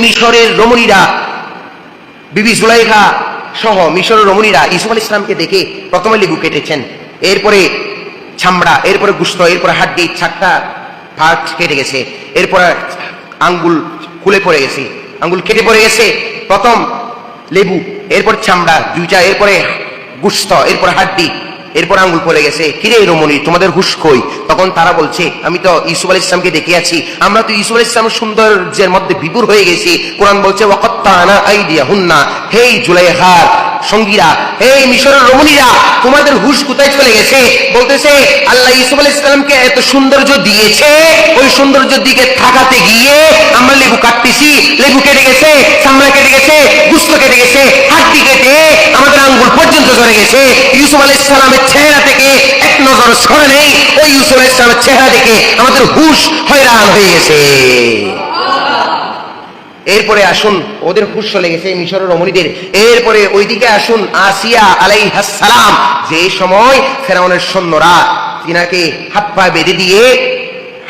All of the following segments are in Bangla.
মিশরের রমণীরা, বিবি জুলাইখা সহ মিশরের রমণীরা ইউসুফ আলাইহিস সালামকে দেখে প্রথমে লেবু কেটেছেন, এরপরে চামড়া, এরপরে গোশত, এরপরে হাড্ডি, 4টা ভাগ কেটে গেছে, এরপরে আঙ্গুল খুলে পড়ে গেছে, আঙ্গুল কেটে পড়ে গেছে। প্রথম লেবু, এরপর চামড়া 2টা, এরপরে গোশত, এরপর হাড্ডি, এরপর আঙ্গুল পড়ে গেছে। কিরে রমণী, তোমাদের হুশ কই? তখন তারা বলছে, আমি তো ইউসুফ আলাইহিস সালামকে দেখে আছি, আমরা তো ইউসুফ আলাইহিস সালামের সৌন্দর্যের মধ্যে বিভোর হয়ে গেছি। কোরআন বলছে ওয়াকাত্তানা আইদিয়াহুন্না, হে জুলাইখার সঙ্গীরা, হে মিশরের রমণীরা, তোমাদের হুশ কোথায় চলে গেছে? বলতেছে আল্লাহ ইউসুফ আলাইহিস সালামকে এত সৌন্দর্য দিয়েছে, ওই সৌন্দর্যের দিকে তাকাতে গিয়ে আমরা লেবু কাটতেছি, লেবু কেটে গেছে, চামড়া কেটে গেছে, গোশত কেটে গেছে, হাড্ডি কেটে আমাদের আঙ্গুল পর্যন্ত ঝরে গেছে। ইউসুফ আলাইহিস সালামের চেহারা থেকে এক নজর সরে নেই, ওই ইউসুফ আলাইহিস সালামের চেহারা দেখে আমাদের হুশ হয়রান হয়ে গেছে। এরপরে আসুন, ওদের হুশ চলে গেছে মিশরের রমণীদের। এরপরে ওইদিকে আসুন আসিয়া আলাইহিস সালাম, যে সময় ফেরাউনের সৈন্যরা তিনাকে হাত পা বেঁধে দিয়ে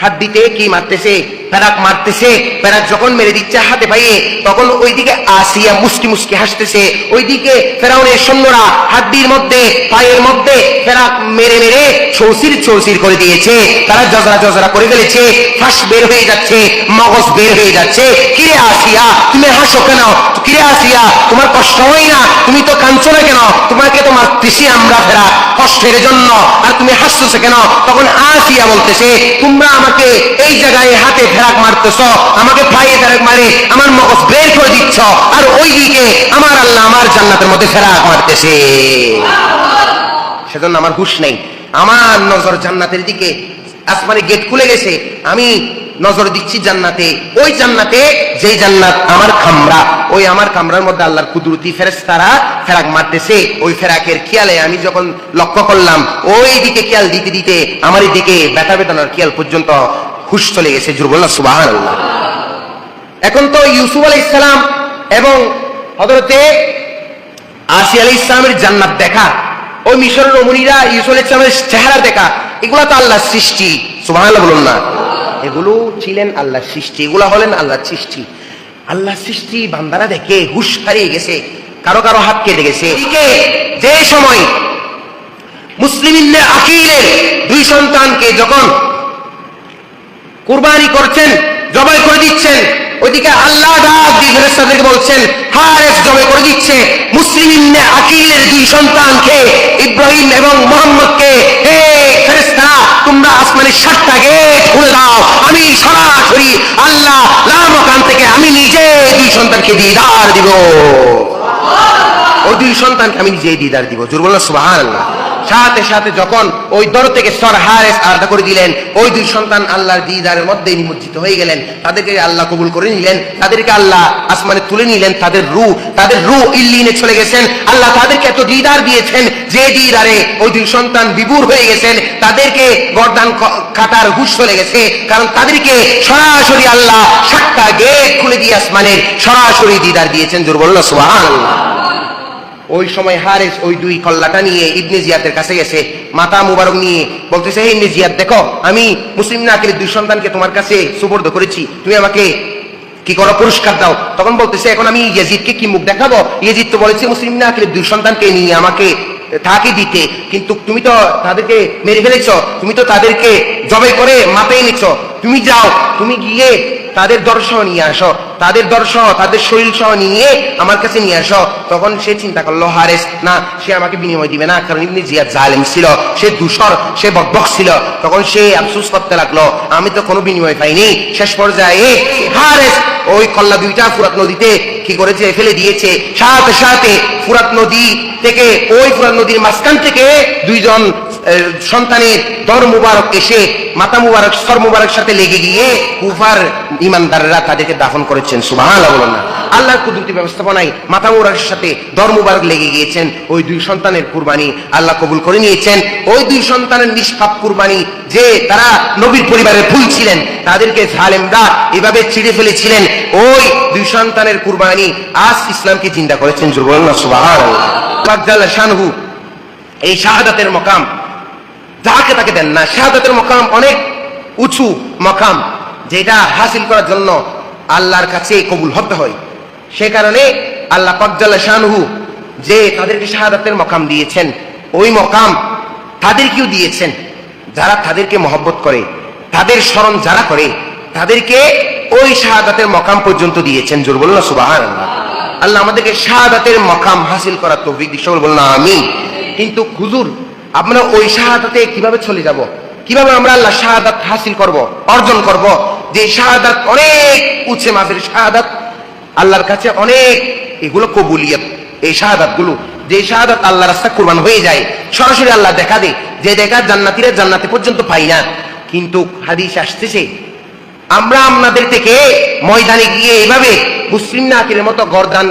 হাড্ডিতে কি মারতেছে, পেরাক মারতেছে, পেরাক যখন মেরে দিচ্ছে হাতে পাইয়ে, তখন ওইদিকে আসিয়া মুস্কি মুস্কি হাসতেছে, ওইদিকে ফেরাউনের সৈন্যরা হাড্ডির মধ্যে, পায়ের মধ্যে পেরাক মেরে মেরে চৌচির চৌচির করে দিয়েছে, তারা জজরা জজরা করে ফেলেছে, ফাঁস বের হয়ে যাচ্ছে, মগজ বের হয়ে যাচ্ছে। কিরে আসিয়া, তুমি হাসো কেন? কিরে আসিয়া, তোমার কষ্ট হয় না? তুমি তো কাঁদছো না কেন? তোমাকে তো মারতেছি আমরা ফেরা কষ্টের জন্য, আর তুমি হাসতেছো কেন? তখন আসিয়া বলতেছে, তোমরা আমাকে এই জায়গায় হাতে ফেরাক মারতেছ, আমাকে পায়ে ফেরাক মারে আমার মগজ বের করে দিচ্ছ, আর ওইদিকে আমার আল্লাহ আমার জান্নাতের মধ্যে ফেরাক মারতেছে, সেজন্য আমার হুশ নেই। আমার নজর জান্নাতের দিকে, আসমানে গেট খুলে গেছে, আমি নজর দিচ্ছি জান্নাতে, ওই জান্নাতে যে জান্নাত আমার কামরা, ওই আমার কামরার মধ্যে আল্লাহর কুদরতি ফেরেশতারা ফেরাক মারতেছে। ওই ফেরাকের খেয়ালে আমি যখন লক্ষ্য করলাম, ওই দিকে খেয়াল দিতে দিতে আমার দিকে ব্যথা বেদনার খেয়াল পর্যন্ত হুশ চলে গেছে। জোরে বলুন সুবহানাল্লাহ। এখন তো ইউসুফ আলাইহিস সালাম এবং হযরতে আসিয়া আলাইহিস সালামের জান্নাত দেখা, ওই মিশরের রমণীরা ইউসুফ আলাইহিস সালামের চেহারা দেখা, এগুলা তো আল্লাহর সৃষ্টি। সুবহানাল্লাহ বলুন না। এগুলো ছিলেন আল্লাহর সৃষ্টি, এগুলা হলেন আল্লাহর সৃষ্টি। আল্লাহর সৃষ্টি বান্দারা দেখে হুশ হারিয়ে গেছে, কারো কারো হাত কেটে গেছে। যে সময় মুসলিম ইবনে আকিলের 2 সন্তানকে যখন কুরবানি করছেন, জবাই করে দিচ্ছেন, ওইদিকে আল্লাহ ডাক দিয়ে ফেরেশতাদেরকে বলছেন হারেস জবাই করে দিচ্ছে মুসলিম ইবনে আকিলের 2 সন্তানকে, ইব্রাহিম এবং মুহাম্মদকে, হে ফেরেশতারা, তোমরা আসমানের 7টা গেট খুলে দাও, আমি সরাসরি আল্লাহ লামাকান থেকে আমি নিজে 2 সন্তানকে দিদার দিব, ওই 2 সন্তানকে আমি নিজে দিদার দিব। জোরে বলুন সুবহানাল্লাহ। সাথে সাথে যখন ওই দর থেকে সর হারেস আলাদা করে দিলেন, ওই 2 সন্তান আল্লাহর দিদারের মধ্যে নিমজ্জিত হয়ে গেলেন, তাদেরকে আল্লাহ কবুল করে নিলেন, তাদেরকে আল্লাহ আসমানে তুলে নিলেন, তাদের রূহ ইল্লিনে চলে গেছেন। আল্লাহ তাদেরকে এত দিদার দিয়েছেন যে দিদারে ওই 2 সন্তান বিভোর হয়ে গেছেন, তাদেরকে গর্দান কাটার হুঁশ চলে গেছে, কারণ তাদেরকে সরাসরি আল্লাহ 7টা গেট খুলে দিয়ে আসমানের সরাসরি দিদার দিয়েছেন। জোরে বলুন সুবহানাল্লাহ। ওই সময় হারেস ওই 2 কল্লাটা নিয়ে ইবনে জিয়াদের কাছে গেছে, মাথা মুবারক নিয়ে বলতেছে, হে ইবনে জিয়াদ, দেখো আমি মুসলিম ইবনে আকিলের 2 সন্তানকে তোমার কাছে সুপর্দ করেছি, তুমি আমাকে কি করো, পুরস্কার দাও। তখন বলতেছে, এখন আমি ইয়াজিদকে কি মুখ দেখাবো? ইয়াজিদ তো বলেছে মুসলিম ইবনে আকিলের 2 সন্তানকে নিয়ে আমাকে তাকে দিতে, কিন্তু তুমি তো তাদেরকে মেরে ফেলেছ, তুমি তো তাদেরকে জবাই করে মাথায় নিচ্ছ, তুমি যাও, তুমি গিয়ে তাদের দর্শন নিয়ে আসো, তাদের দর্শন তাদের শরীর সহ নিয়ে আমার কাছে নিয়ে আসো। তখন সে চিন্তা করলো হারেস, না, সে আমাকে বিনিময় দিবে না, কারণ ইবনে জিয়াদ জালেম ছিল, সে দূষর, সে বকবক ছিল। তখন সে আফসোস করতে লাগলো, আমি তো কোনো বিনিময় পাইনি। শেষ পর্যায়ে হারেস ওই কল্লা 2টা ফুরাত নদীতে কি করেছে, ফেলে দিয়েছে। সাথে সাথে ফুরাত নদী থেকে, ওই ফুরাত নদীর মাঝখান থেকে 2 জন সন্তানের দর মুবারক এসে মাথা মুবারক সর মুবারক সাথে লেগে গিয়ে কুফার ইমানদাররা তাদেরকে দাফন করেছেন। সুবহানাল্লাহ বলুন না। আল্লাহর কুদরতি ব্যবস্থাপনায় মাথা মুবারকের সাথে দর মুবারক লেগে গিয়েছেন। ওই 2 সন্তানের কুরবানি আল্লাহ কবুল করে নিয়েছেন। ওই 2 সন্তানের নিষ্পাপ কুরবানি, যে তারা নবীর পরিবারের ফুল ছিলেন, তাদেরকে জালেমরা এভাবে ছিঁড়ে ফেলেছিলেন, ওই 2 সন্তানের কুরবানি আজ ইসলামকে জিন্দা করেছেন। জোরে বলুন না সুবহানাল্লাহ। আল্লাহ জাল্লা শানহু এই শাহাদাতের মাকাম যাকে তাকে দেন না। শাহাদাতের মাকাম অনেক উঁচু মাকাম, যেটা হাসিল করার জন্য আল্লাহর কাছে কবুল হতে হয়। সে কারণে আল্লাহ পাক জাল্লা শানহু যে তাদেরকে শাহাদাতের মকাম দিয়েছেন, ওই মকাম তাদেরকেও দিয়েছেন যারা তাদেরকে মহব্বত করে, তাদের স্মরণ যারা করে, তাদেরকে ওই শাহাদাতের মকাম পর্যন্ত দিয়েছেন। জোর বলুন না সুবহানাল্লাহ। আল্লাহ আমাদেরকে শাহাদাতের মকাম হাসিল করার তৌফিক দিন, সকলে বলুন আমিন। কিন্তু হুজুর, আমরা ওই শাহাদাতে কিভাবে চলে যাব? কিভাবে আমরা আল্লাহ শাহাদাত হাসিল করব, অর্জন করব? যে শাহাদাত অনেক উচ্চে মাপের শাহাদাত, আল্লাহর কাছে অনেক, এগুলো কবুলিয়ত। এই শাহাদাত গুলো, যে শাহাদাত আল্লাহ রাস্তায় কুরবান হয়ে যায়, সরাসরি আল্লাহ দেখা দেয়, যে দেখা জান্নাতীরা জান্নাতে পর্যন্ত পাই না। কিন্তু হাদিস আসতেছে আমরা আপনাদের থেকে ময়দানে গিয়ে এইভাবে মুসলিম নাকিরের মতো গর্দান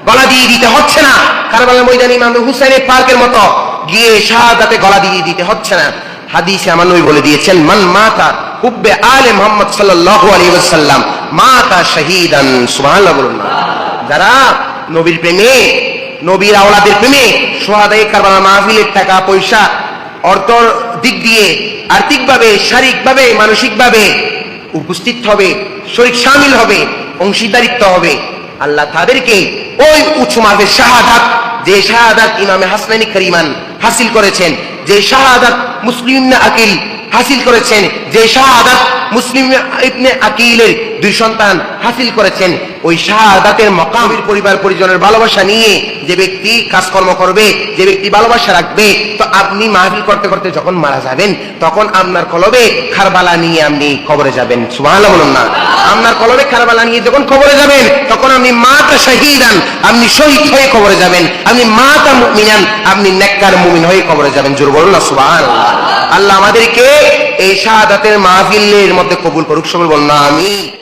গলা দিয়ে দিতে হচ্ছে না, কারবালার ময়দানে ইমাম হুসাইনের পার্কের মতো গিয়ে শাহাদাতে গলা দিয়ে দিতে হচ্ছে না। হাদিসে আমার নবী বলে দিয়েছেন, মান মাতা হুব্বে আলে মুহাম্মদ সাল্লাল্লাহু আলাইহি ওয়াসাল্লাম মাতা শাহীদান। সুবহানাল্লাহ বলুন না। যারা নবীর প্রেমে, নবীর আওলাদের প্রেমে শুহাদায়ে কারবালার মাহফিলের টাকা পয়সা অর্থ দিক দিয়ে আর্থিকভাবে, শারীরিকভাবে, মানসিকভাবে উপস্থিত হবে, শরীক শামিল হবে, অংশীদারিত্ব হবে, আল্লাহ তাদেরকে ওই উঁচু মাপের শাহাদাত, যে শাহাদাত ইমামে হাসনানী কারিমান হাসিল করেছেন, যে শাহাদাত মুসলিম ইবনে আকিল হাসিল করেছেন, যে শাহাদাত মুসলিম ইবনে আকিলের দুই সন্তান হাসিল করেছেন, ওই শাহাদাতের মকামের পরিবার পরিজনের ভালোবাসা নিয়ে যে ব্যক্তি কাজকর্ম করবে, যে ব্যক্তি ভালোবাসা রাখবে, তো আপনি মাহফিল করতে করতে যখন মারা যাবেন, তখন আপনার কলবে কারবালা নিয়ে আপনি কবরে যাবেন। সুবহানাল্লাহ বলুন না। আপনার কলবে কারবালা নিয়ে যখন কবরে যাবেন, তখন আপনি মাতা শাহীদান, আপনি শহীদ হয়ে কবরে যাবেন। আপনি মাতা মুমিনান, আপনি নেককার মুমিন হয়ে কবরে যাবেন। জোর বলুন না সুবহানাল্লাহ। আল্লাহ আমাদেরকে এই শাহাদাতের মাহফিলের মধ্যে কবুল করুক, সকলে বলুন না আমিন।